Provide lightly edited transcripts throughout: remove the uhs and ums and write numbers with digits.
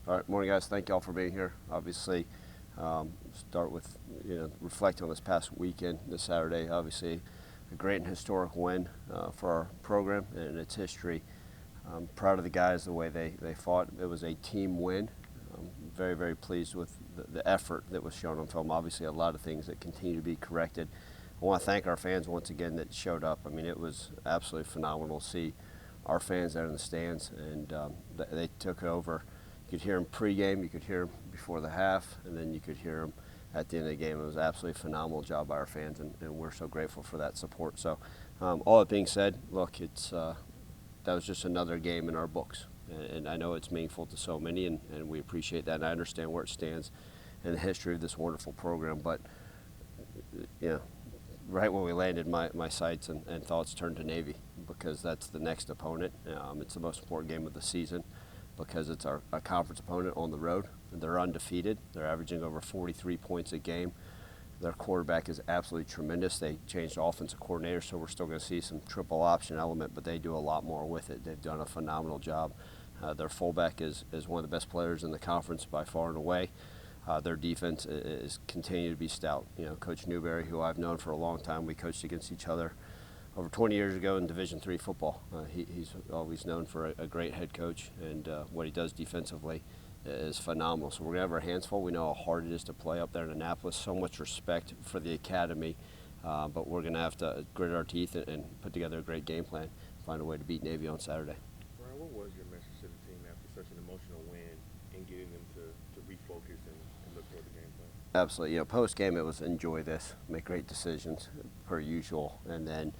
All right, morning, guys. Thank you all for being here. Obviously, start with reflecting on this past weekend, this Saturday. Obviously, a great and historic win for our program and its history. I'm proud of the guys, the way they fought. It was a team win. I'm very, very pleased with the effort that was shown on film. Obviously, a lot of things that continue to be corrected. I want to thank our fans once again that showed up. I mean, it was absolutely phenomenal to see our fans there in the stands, and they took over. You could hear them pregame, you could hear them before the half, and then you could hear them at the end of the game. It was absolutely a phenomenal job by our fans, and we're so grateful for that support. So, all that being said, look, that was just another game in our books, and I know it's meaningful to so many, and we appreciate that, and I understand where it stands in the history of this wonderful program. But, right when we landed, my sights and thoughts turned to Navy, because that's the next opponent. It's the most important game of the season, because it's our conference opponent on the road. They're undefeated. They're averaging over 43 points a game. Their quarterback is absolutely tremendous. They changed offensive coordinator, so we're still going to see some triple option element, but they do a lot more with it. They've done a phenomenal job. Their fullback is one of the best players in the conference by far and away. Their defense is continuing to be stout. Coach Newberry, who I've known for a long time, we coached against each other over 20 years ago in Division III football. He's always known for a great head coach, and what he does defensively is phenomenal. So we're going to have our hands full. We know how hard it is to play up there in Annapolis. So much respect for the academy, but we're going to have to grit our teeth and put together a great game plan, find a way to beat Navy on Saturday. Ryan, what was your message to the team after such an emotional win and getting them to refocus and look toward the game plan? Absolutely. Post-game, it was enjoy this, make great decisions per usual, and then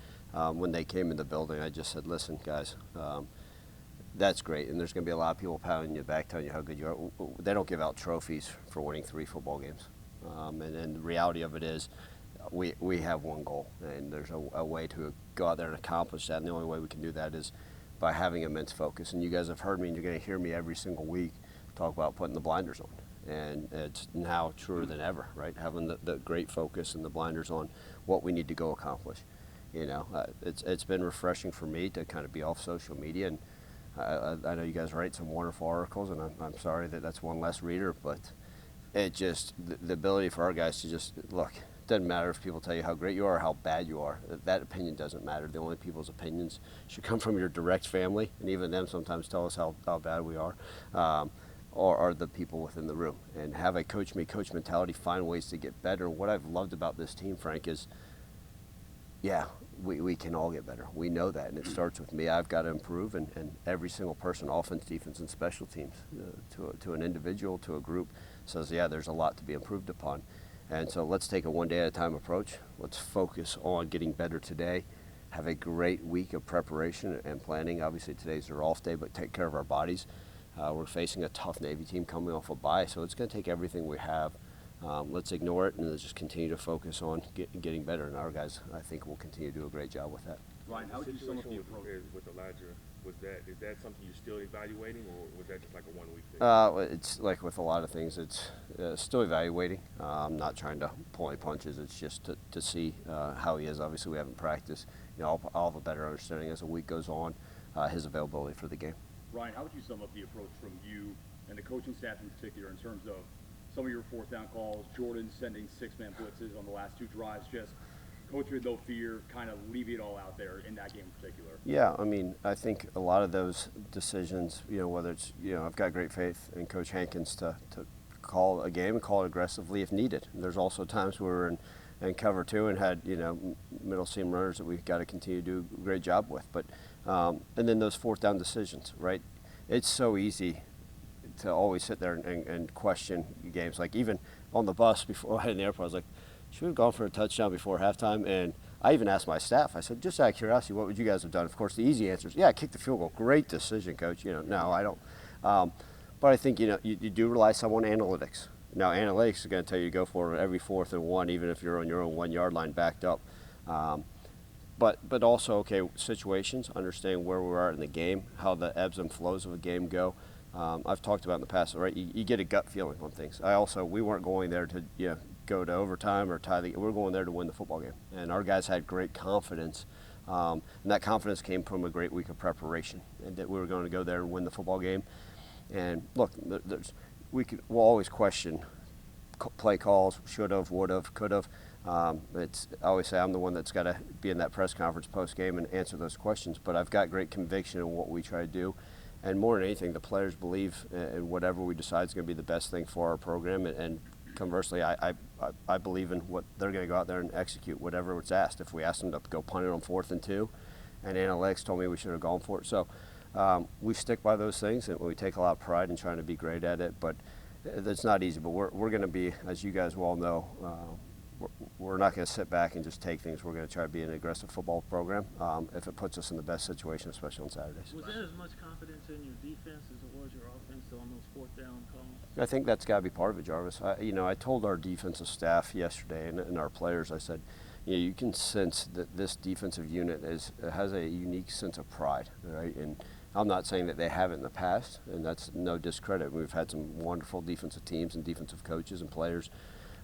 when they came in the building, I just said, listen, guys, that's great, and there's going to be a lot of people pounding you back, telling you how good you are. They don't give out trophies for winning 3 football games, and the reality of it is we have one goal, and there's a way to go out there and accomplish that, and the only way we can do that is by having immense focus. And you guys have heard me, and you're going to hear me every single week talk about putting the blinders on. And it's now truer than ever, right? Having the great focus and the blinders on what we need to go accomplish. It's been refreshing for me to kind of be off social media, and I know you guys write some wonderful articles, and I'm sorry that that's one less reader, but it just, the ability for our guys to just, look, it doesn't matter if people tell you how great you are or how bad you are. That opinion doesn't matter. The only people's opinions should come from your direct family, and even them sometimes tell us how bad we are. Or are the people within the room, and have a coach me coach mentality, find ways to get better. What I've loved about this team, Frank, is we can all get better. We know that, and it starts with me. I've got to improve, and every single person, offense, defense, and special teams, to an individual, to a group, says, there's a lot to be improved upon. And so let's take a one day at a time approach. Let's focus on getting better today. Have a great week of preparation and planning. Obviously today's their off day, but take care of our bodies. We're facing a tough Navy team coming off a bye, so it's going to take everything we have. Let's ignore it and let's just continue to focus on getting better. And our guys, I think, will continue to do a great job with that. Ryan, how would you sum up the approach with Elijah? Is that something you're still evaluating, or was that just like a 1 week thing? It's like with a lot of things, it's still evaluating. I'm not trying to pull any punches. It's just to see how he is. Obviously, we haven't practiced. I'll have a better understanding as the week goes on, his availability for the game. Ryan, how would you sum up the approach from you and the coaching staff in particular in terms of some of your 4th down calls, Jordan sending 6-man blitzes on the last 2 drives, just coach with no fear, kind of leave it all out there in that game in particular? Yeah, I mean, I think a lot of those decisions, whether it's, I've got great faith in Coach Hankins to call a game and call it aggressively if needed. And there's also times where we're in cover 2 and had, middle seam runners that we've got to continue to do a great job with. But and then those 4th down decisions, right? It's so easy to always sit there and question games. Like even on the bus before I had in the airport, I was like, should we have gone for a touchdown before halftime? And I even asked my staff, I said, just out of curiosity, what would you guys have done? Of course, the easy answer is, kick the field goal. Great decision, coach. No, I don't. But I think, you do rely some on analytics. Now, analytics is going to tell you to go for it every 4th and 1, even if you're on your own 1-yard line backed up. But also, situations, understanding where we are in the game, how the ebbs and flows of a game go. I've talked about in the past, right? You get a gut feeling on things. We weren't going there to go to overtime or tie we're going there to win the football game. And our guys had great confidence, and that confidence came from a great week of preparation, and that we were going to go there and win the football game. And look, we'll always question play calls, should have, would have, could have. I always say I'm the one that's got to be in that press conference post game and answer those questions. But I've got great conviction in what we try to do, and more than anything, the players believe in whatever we decide is going to be the best thing for our program. And conversely, I believe in what they're going to go out there and execute whatever it's asked. If we asked them to go punt it on 4th and 2, and analytics told me we should have gone for it. So we stick by those things, and we take a lot of pride in trying to be great at it. But it's not easy. But we're going to be, as you guys well know, we're not going to sit back and just take things. We're going to try to be an aggressive football program if it puts us in the best situation, especially on Saturdays. Was there as much confidence in your defense as it was your offense on those 4th down calls? I think that's got to be part of it, Jarvis. I told our defensive staff yesterday and our players, I said, you can sense that this defensive unit has a unique sense of pride, right? And I'm not saying that they haven't in the past, and that's no discredit. We've had some wonderful defensive teams and defensive coaches and players,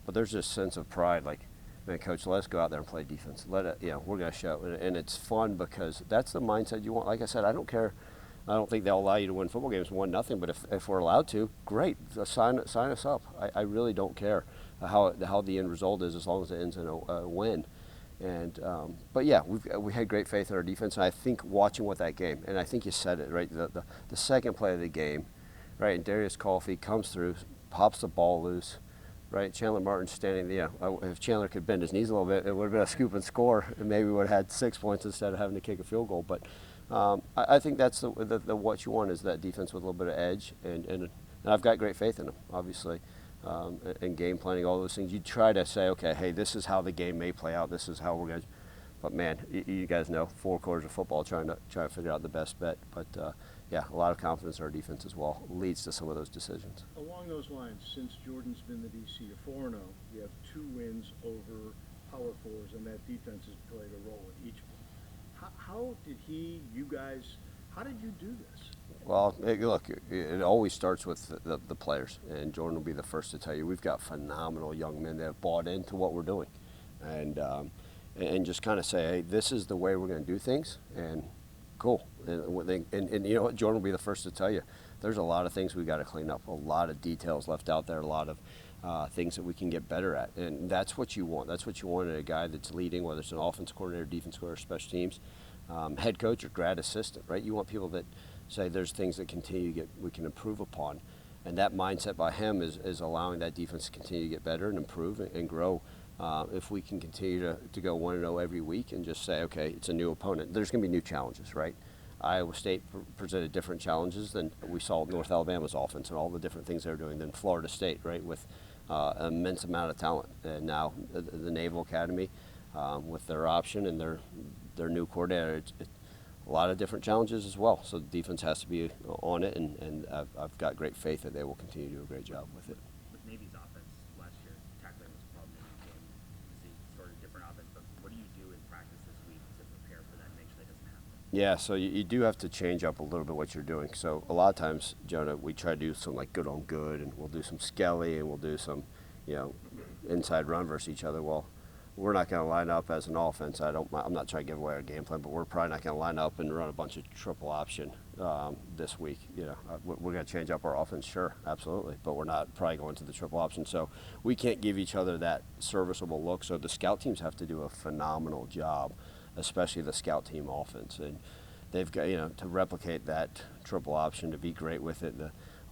but there's this sense of pride, like, man, coach, let's go out there and play defense. We're going to show, and it's fun because that's the mindset you want. Like I said, I don't care. I don't think they'll allow you to win football games 1-0, but if we're allowed to, great. Sign us up. I really don't care how the end result is, as long as it ends in a win. And but yeah, we had great faith in our defense, and I think watching what that game, and I think you said it right, the second play of the game, right, and Darius Coffey comes through, pops the ball loose, right. Chandler Martin standing, if Chandler could bend his knees a little bit, it would have been a scoop and score, and maybe we would have had 6 points instead of having to kick a field goal. But I think that's the what you want is that defense with a little bit of edge, and I've got great faith in them, obviously. And game planning, all those things. You try to say, okay, hey, this is how the game may play out. This is how we're going to. But man, you guys know 4 quarters of football, trying to figure out the best bet. But yeah, a lot of confidence in our defense as well leads to some of those decisions. Along those lines, since Jordan's been the DC, you're 4-0. You have 2 wins over Power Fours, and that defense has played a role in each of them. How did how did you do this? Well, look, it always starts with the players, and Jordan will be the first to tell you we've got phenomenal young men that have bought into what we're doing, and just kind of say, hey, this is the way we're going to do things, and cool. And you know what, Jordan will be the first to tell you there's a lot of things we got to clean up, a lot of details left out there, a lot of things that we can get better at, and that's what you want. That's what you want in a guy that's leading, whether it's an offense coordinator, defense coordinator, special teams, head coach, or grad assistant, right? You want people that say there's things that we can improve upon, and that mindset by him is allowing that defense to continue to get better and improve and grow. If we can continue to go 1-0 every week and just say, okay, it's a new opponent, there's going to be new challenges, right? Iowa State presented different challenges than we saw North Alabama's offense and all the different things they're doing than Florida State, right, with an immense amount of talent. And now the Naval Academy with their option and their new coordinator, a lot of different challenges as well. So the defense has to be on it, and I've got great faith that they will continue to do a great job with it. With Navy's offense last year, tackling was a problem in the game. Obviously, sort of different offense, but what do you do in practice this week to prepare for that and make sure that doesn't happen? Yeah, so you do have to change up a little bit what you're doing. So a lot of times, Jonah, we try to do some like good on good, and we'll do some skelly, and we'll do some, inside run versus each other. Well, we're not going to line up as an offense. I'm not trying to give away our game plan, but we're probably not going to line up and run a bunch of triple option this week. We're going to change up our offense, sure, absolutely, but we're not probably going to the triple option. So we can't give each other that serviceable look. So the scout teams have to do a phenomenal job, especially the scout team offense, and they've got to replicate that triple option, to be great with it.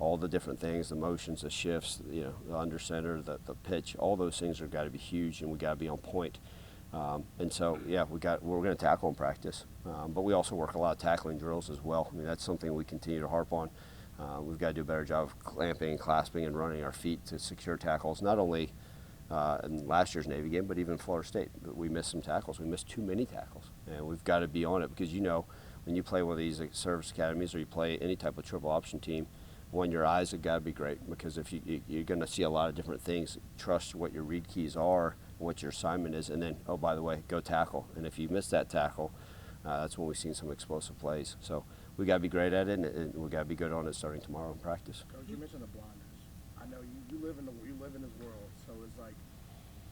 All the different things, the motions, the shifts, the under center, the pitch, all those things are got to be huge, and we got to be on point. And so, yeah, we're going to tackle in practice, but we also work a lot of tackling drills as well. I mean, that's something we continue to harp on. We've got to do a better job of clamping, clasping, and running our feet to secure tackles, not only in last year's Navy game, but even Florida State. We missed some tackles. We missed too many tackles, and we've got to be on it because, when you play one of these service academies or you play any type of triple option team, your eyes have got to be great, because if you're going to see a lot of different things. Trust what your read keys are, what your assignment is, and then, oh, by the way, go tackle. And if you miss that tackle, that's when we've seen some explosive plays. So we got to be great at it, and we got to be good on it starting tomorrow in practice. Coach, you mentioned the blinders. I know you live in this world, so it's like,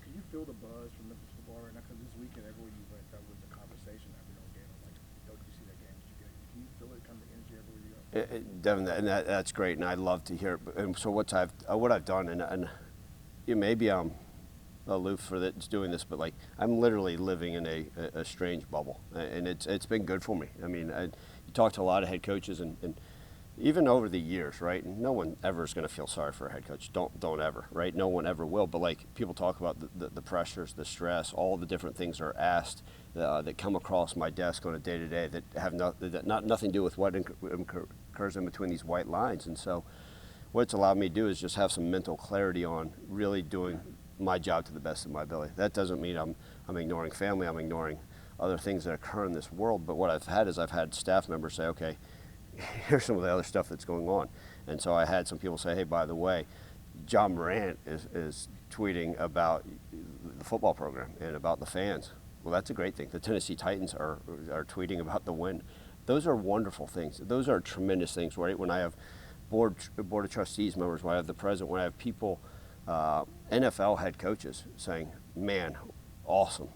can you feel the buzz from Memphis football right now? Because this weekend, everywhere you went, that was the conversation every game. I'm like, don't you see that game? Did you get it? Can you feel it kind of energy everywhere you go. Devin, that's great, and I love to hear it. And so what I've done, and maybe I'm aloof for doing this, but like I'm literally living in a strange bubble, and it's been good for me. I mean, you talk to a lot of head coaches, and even over the years, right? No one ever is going to feel sorry for a head coach. Don't ever, right? No one ever will. But like people talk about the pressures, the stress, all the different things are asked that come across my desk on a day to day that have nothing to do with what occurs in between these white lines. And so, what it's allowed me to do is just have some mental clarity on really doing my job to the best of my ability. That doesn't mean I'm ignoring family. I'm ignoring other things that occur in this world. But what I've had staff members say, okay, here's some of the other stuff that's going on. And so I had some people say, hey, by the way, John Morant is tweeting about the football program and about the fans. Well, that's a great thing. The Tennessee Titans are tweeting about the win. Those are wonderful things. Those are tremendous things, right? When I have board of trustees members, when I have the president, when I have people, NFL head coaches saying, man, awesome.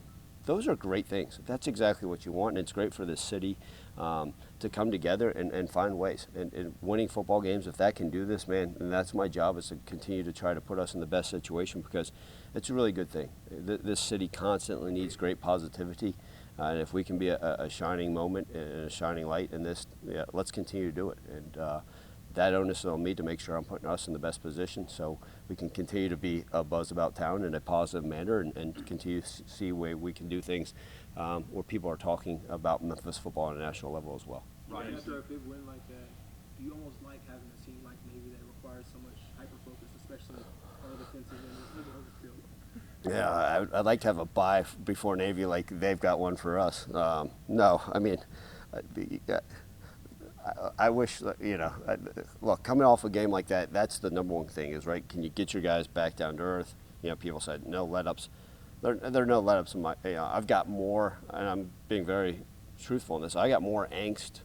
Those are great things. That's exactly what you want, and it's great for this city to come together and find ways. And winning football games, if that can do this, man, and that's my job, is to continue to try to put us in the best situation, because it's a really good thing. This city constantly needs great positivity, and if we can be a shining moment and a shining light in this, yeah, let's continue to do it. And that onus is on me to make sure I'm putting us in the best position so we can continue to be a buzz about town in a positive manner and continue to see where we can do things where people are talking about Memphis football on a national level as well. Ryan, After a big win like that, do you almost like having a team like Navy that requires so much hyper-focus, especially on the defensive end of the field? Yeah, I'd like to have a bye before Navy like they've got one for us. No, I mean, I wish, look, coming off a game like that, that's the number one thing is, right, can you get your guys back down to earth? People said no let-ups. There are no let-ups in my, I've got more, and I'm being very truthful in this, I got more angst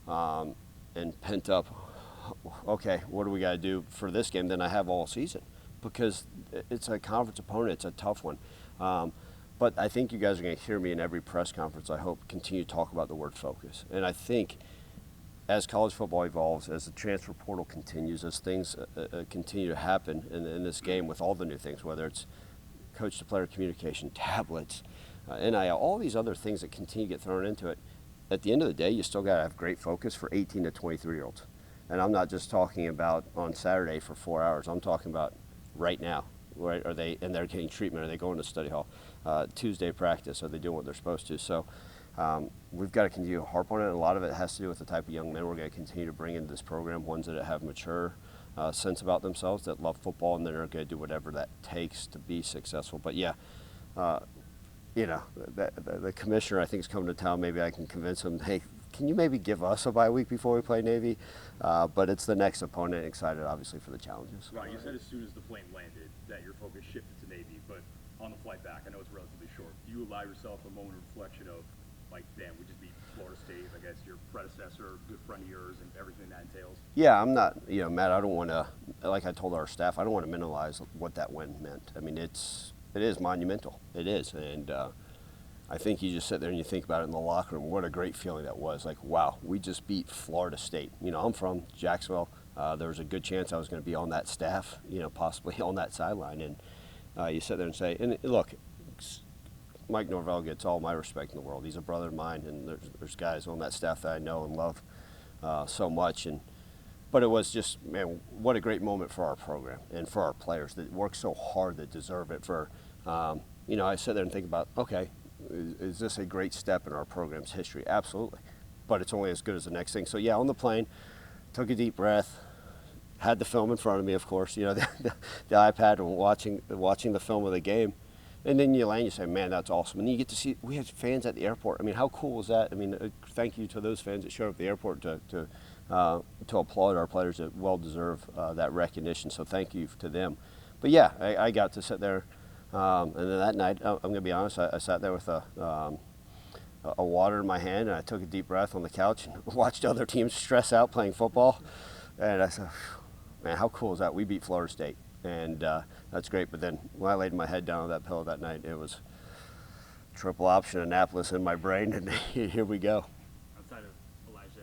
and pent up, okay, what do we got to do for this game than I have all season? Because it's a conference opponent, it's a tough one. But I think you guys are going to hear me in every press conference, I hope, continue to talk about the word focus. And I think as college football evolves, as the transfer portal continues, as things continue to happen in this game with all the new things, whether it's coach-to-player communication, tablets, NIL, all these other things that continue to get thrown into it, at the end of the day, you still got to have great focus for 18 to 23-year-olds. And I'm not just talking about on Saturday for 4 hours. I'm talking about right now. Right? They're getting treatment? Are they going to study hall? Tuesday practice? Are they doing what they're supposed to? So we've got to continue to harp on it. And a lot of it has to do with the type of young men we're going to continue to bring into this program, ones that have mature sense about themselves, that love football, and that are going to do whatever that takes to be successful. But yeah, the commissioner, I think, is coming to town. Maybe I can convince him, hey, can you maybe give us a bye week before we play Navy? But it's the next opponent. Excited, obviously, for the challenges. Ryan, you said as soon as the plane landed that your focus shifted to Navy, but on the flight back, I know it's relatively short. Do you allow yourself a moment of reflection of, like, damn, we just beat Florida State, I guess your predecessor, good friend of yours, and everything that entails? Yeah, I'm not, Matt, I don't want to, like I told our staff, I don't want to minimize what that win meant. I mean, it is monumental. It is. And I think you just sit there and you think about it in the locker room, what a great feeling that was. Like, wow, we just beat Florida State. I'm from Jacksonville. There was a good chance I was going to be on that staff, possibly on that sideline. And you sit there and say, and look, Mike Norvell gets all my respect in the world. He's a brother of mine, and there's guys on that staff that I know and love so much. But it was just, man, what a great moment for our program and for our players that work so hard, that deserve it. I sit there and think about, okay, is this a great step in our program's history? Absolutely. But it's only as good as the next thing. So, yeah, on the plane, took a deep breath, had the film in front of me, of course, the iPad, and watching the film of the game. And then you land, you say, man, that's awesome. And then you get to see, we had fans at the airport. I mean, how cool was that? I mean, thank you to those fans that showed up at the airport to applaud our players that well deserve that recognition. So thank you to them. But yeah, I got to sit there. And then that night, I'm going to be honest, I sat there with a water in my hand, and I took a deep breath on the couch and watched other teams stress out playing football. And I said, man, how cool is that? We beat Florida State. And that's great. But then when I laid my head down on that pillow that night, it was triple option Annapolis in my brain, and here we go. Outside of Elijah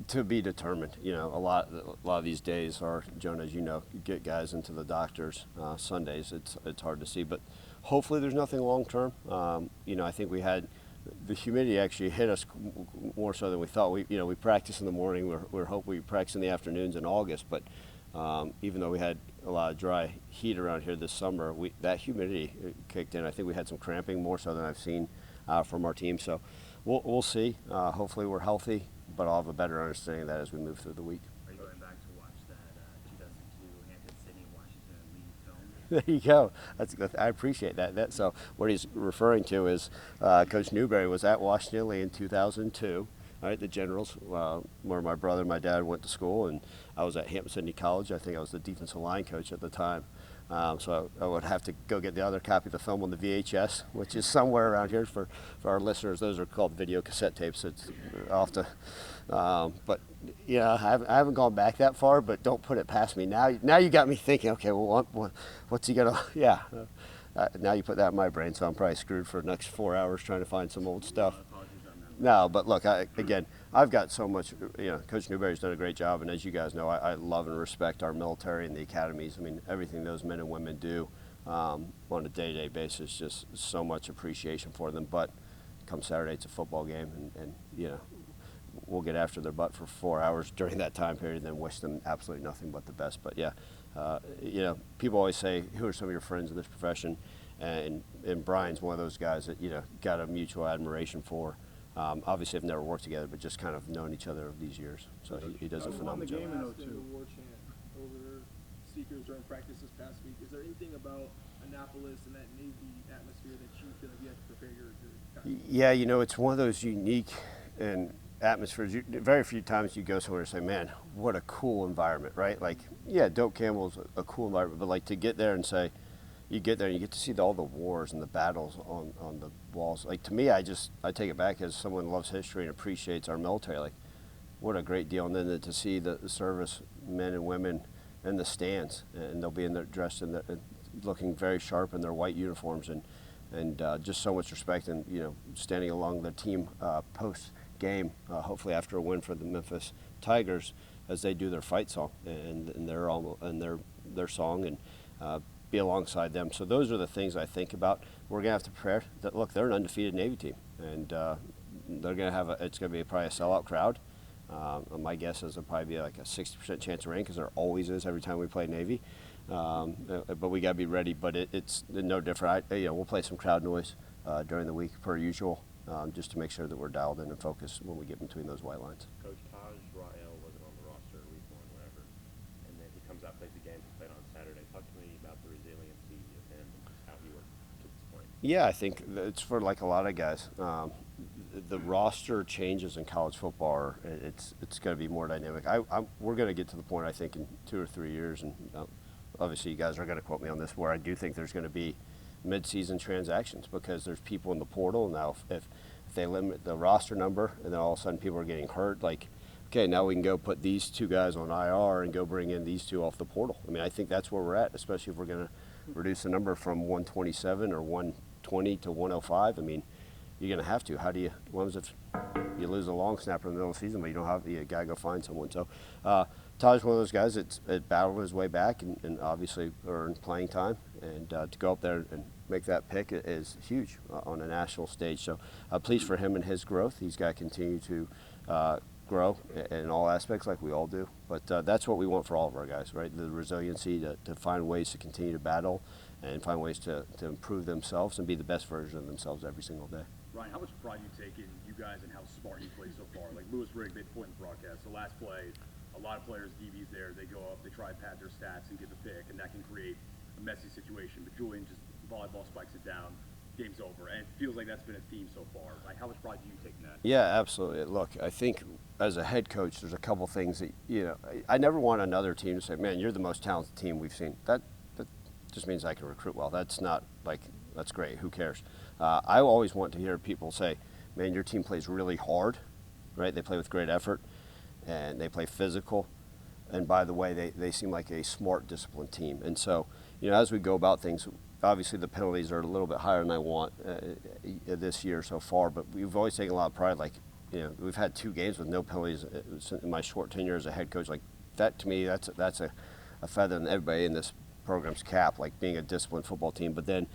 to be determined. You know, a lot of these days are, Jonah, as you know, you get guys into the doctors Sundays. It's hard to see, but hopefully there's nothing long term. You know, I think we had the humidity actually hit us more so than we thought. We practice in the morning. We practice in the afternoons in August, but even though we had a lot of dry heat around here this summer, that humidity kicked in. I think we had some cramping more so than I've seen from our team. So we'll see. Hopefully we're healthy, but I'll have a better understanding of that as we move through the week. Are you going back to watch that 2002 Hampton Sydney Washington League film? There you go. I appreciate that. So what he's referring to is Coach Newberry was at Washington Lee in 2002. All right, the Generals, where my brother and my dad went to school, and I was at Hampton Sydney College. I think I was the defensive line coach at the time. So I would have to go get the other copy of the film on the VHS, which is somewhere around here for our listeners. Those are called video cassette tapes. It's off to, but yeah, I haven't gone back that far, but don't put it past me. Now you got me thinking, okay, well, what's he gonna, yeah. Now you put that in my brain, so I'm probably screwed for the next 4 hours trying to find some old stuff. No, but look, again, I've got so much, Coach Newberry's done a great job, and as you guys know, I love and respect our military and the academies. I mean, everything those men and women do on a day-to-day basis, just so much appreciation for them. But come Saturday, it's a football game, and we'll get after their butt for 4 hours during that time period and then wish them absolutely nothing but the best. But yeah, people always say, who are some of your friends in this profession? And Brian's one of those guys that, got a mutual admiration for. Obviously, I've never worked together, but just kind of known each other over these years. So he does a phenomenal job. game in Asked them 02. the war chant over Seekers during practice this past week. Is there anything about Annapolis and that Navy atmosphere that you feel like you have to prepare your guys? Yeah, it's one of those unique and atmospheres. Very few times you go somewhere and say, man, what a cool environment, right? Like, yeah, Doak Campbell's a cool environment, but like to get there and say, you get there and you get to see all the wars and the battles on the walls. Like, to me, I take it back as someone who loves history and appreciates our military. Like, what a great deal. And then to see the service men and women in the stands, and they'll be dressed in looking very sharp in their white uniforms, and just so much respect, and standing along the team post game, hopefully after a win for the Memphis Tigers, as they do their fight song and their song, and be alongside them. So those are the things I think about. We're gonna have to prepare. Look, they're an undefeated Navy team, and they're gonna have it's gonna be probably a sellout crowd. My guess is there'll probably be like a 60% chance of rain, because there always is every time we play Navy. But we gotta be ready. But it's no different. We'll play some crowd noise during the week per usual, just to make sure that we're dialed in and focused when we get between those white lines. Coach Ryan wasn't on the roster week one, whatever, and then he comes out, plays the games, and played on Saturday. Talk to me about the resiliency of him and just how he worked to this point. Yeah, I think it's for like a lot of guys. The roster changes in college football. It's going to be more dynamic. We're going to get to the point, I think, in 2 or 3 years, and obviously you guys are going to quote me on this, where I do think there's going to be mid-season transactions, because there's people in the portal now. If they limit the roster number, and then all of a sudden people are getting hurt, like, okay, now we can go put these 2 guys on IR and go bring in these 2 off the portal. I mean, I think that's where we're at, especially if we're going to reduce the number from 127 or 120 to 105. I mean, you're going to have to. How do you? What was if you lose a long snapper in the middle of the season, but you don't have, you got to go find someone. So Todd's one of those guys that's battled his way back and obviously earned playing time. And to go up there and make that pick is huge on a national stage. So pleased for him and his growth. He's got to continue to grow in all aspects, like we all do. But that's what we want for all of our guys, right? The resiliency to find ways to continue to battle and find ways to improve themselves and be the best version of themselves every single day. Ryan, how much pride you take in you guys and how smart you played so far? Like Lewis Rigg, made the point in the broadcast. The last play, a lot of players, DBs there, they go up, they try and pad their stats and get the pick, and that can create a messy situation. But Julian just volleyball spikes it down, game's over. And it feels like that's been a theme so far. Like, how much pride do you take in that? Yeah, absolutely. Look, I think as a head coach, there's a couple things that, I never want another team to say, man, you're the most talented team we've seen. That just means I can recruit well. That's not like, that's great. Who cares? I always want to hear people say, man, your team plays really hard, right? They play with great effort, and they play physical. And by the way, they seem like a smart, disciplined team. And so, as we go about things, obviously the penalties are a little bit higher than I want this year so far, but we've always taken a lot of pride. Like, we've had 2 games with no penalties in my short tenure as a head coach. Like that, to me, that's a feather in everybody in this program's cap, like being a disciplined football team. But then,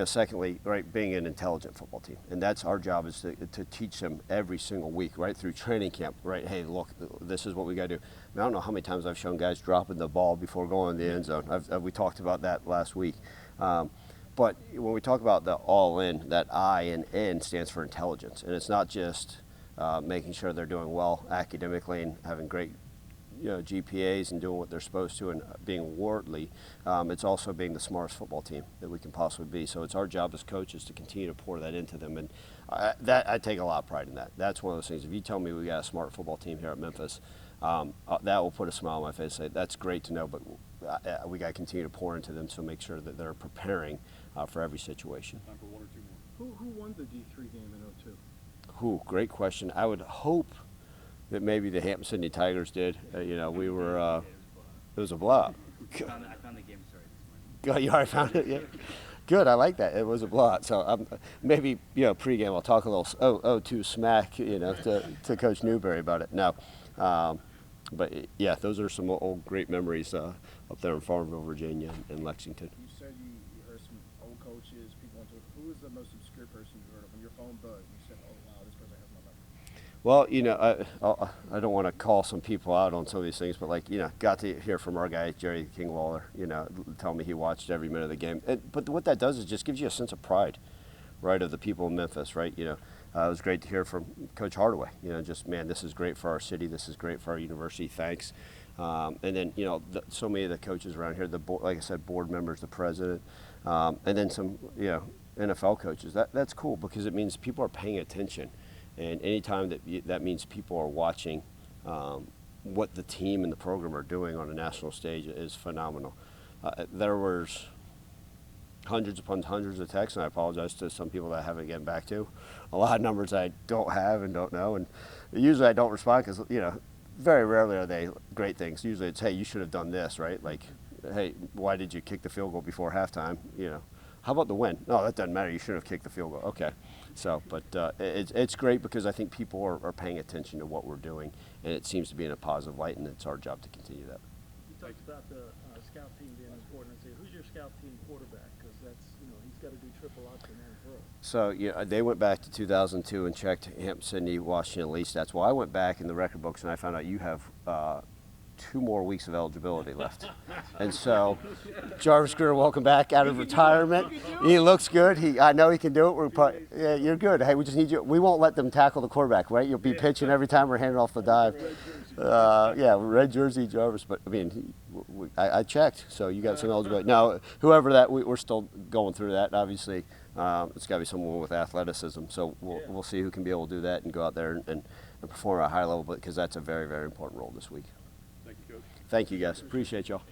secondly, right, being an intelligent football team. And that's our job, is to teach them every single week, right, through training camp, right? Hey, look, this is what we got to do. I don't know how many times I've shown guys dropping the ball before going in the end zone. We talked about that last week. But when we talk about the all-in, that I in N stands for intelligence. And it's not just making sure they're doing well academically and having great GPAs and doing what they're supposed to and being worldly. It's also being the smartest football team that we can possibly be. So it's our job as coaches to continue to pour that into them. And I take a lot of pride in that. That's one of those things. If you tell me we got a smart football team here at Memphis, that will put a smile on my face. Say, that's great to know, but we got to continue to pour into them, so make sure that they're preparing for every situation. Time for 1 or 2 more. Who won the D3 game in '02? Who? Great question. I would hope that maybe the Hampton Sydney Tigers did. We were. It was a blowout. I found the game story this morning. God, you already found it? Yeah. Good. I like that. It was a blowout. So maybe pregame I'll talk a little 0-2 smack to Coach Newberry about it. No. But yeah, those are some old great memories up there in Farmville, Virginia, and Lexington. You said you heard some old coaches, people on Twitter. Who is the most obscure person you heard of? When your phone buzzed, you said, "Oh wow, this person has my number." Well, I don't want to call some people out on some of these things, but got to hear from our guy Jerry Kingwaller, tell me he watched every minute of the game. But what that does is just gives you a sense of pride, right, of the people in Memphis, right? It was great to hear from Coach Hardaway. Man, this is great for our city. This is great for our university. Thanks. And then, so many of the coaches around here, the board, like I said, board members, the president, and then some, NFL coaches. That's cool because it means people are paying attention. And anytime that means people are watching what the team and the program are doing on a national stage is phenomenal. There was hundreds upon hundreds of texts, and I apologize to some people that I haven't gotten back to. A lot of numbers I don't have and don't know, and usually I don't respond because, very rarely are they great things. Usually it's, hey, you should have done this, right? Like, hey, why did you kick the field goal before halftime? How about the win? No, that doesn't matter. You should have kicked the field goal. Okay. So, but it's great because I think people are paying attention to what we're doing, and it seems to be in a positive light, and it's our job to continue that. You talked about the scout team being important. I say, who's your scout team quarterback? Because that's, he's got to do triple option and throw. So, they went back to 2002 and checked Hampton Sydney, Washington, Lee stats. Well, I went back in the record books, and I found out you have 2 more weeks of eligibility left. And so, Jarvis Greer, welcome back out of retirement. He looks good. I know he can do it. Yeah, you're good. Hey, we just need you. We won't let them tackle the quarterback, right? You'll be pitching every time we're handing off the dive. Red jersey, Jarvis. But I mean, I checked, so you got some eligibility. Now, whoever that, we're still going through that. Obviously, it's got to be someone with athleticism. So we'll see who can be able to do that and go out there and perform at a high level, because that's a very, very important role this week. Thank you, Coach. Thank you, guys. Appreciate y'all.